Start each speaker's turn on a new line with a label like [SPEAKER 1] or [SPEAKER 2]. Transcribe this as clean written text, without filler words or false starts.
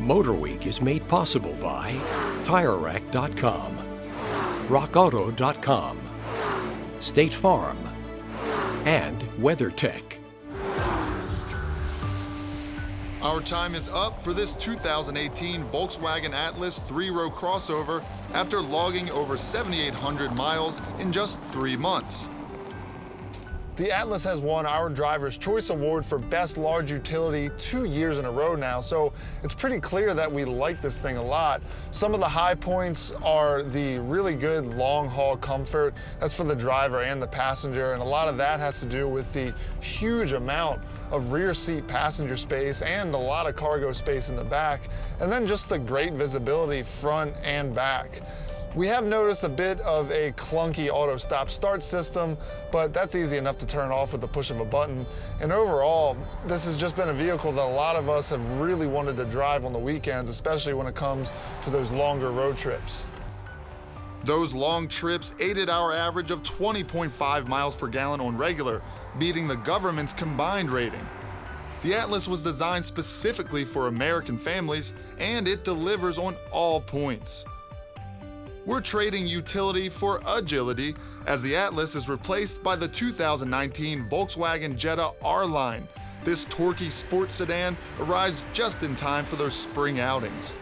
[SPEAKER 1] MotorWeek is made possible by TireRack.com, RockAuto.com, State Farm, and WeatherTech.
[SPEAKER 2] Our time is up for this 2018 Volkswagen Atlas 3-row crossover after logging over 7,800 miles in just 3 months. The Atlas has won our Driver's Choice Award for Best Large Utility 2 years in a row now, so it's pretty clear that we like this thing a lot. Some of the high points are the really good long-haul comfort. That's for the driver and the passenger, and a lot of that has to do with the huge amount of rear seat passenger space and a lot of cargo space in the back, and then just the great visibility front and back. We have noticed a bit of a clunky auto stop start system, but that's easy enough to turn off with the push of a button. And overall, this has just been a vehicle that a lot of us have really wanted to drive on the weekends, especially when it comes to those longer road trips. Those long trips aided our average of 20.5 miles per gallon on regular, beating the government's combined rating. The Atlas was designed specifically for American families, and it delivers on all points. We're trading utility for agility, as the Atlas is replaced by the 2019 Volkswagen Jetta R-Line. This torquey sports sedan arrives just in time for those spring outings.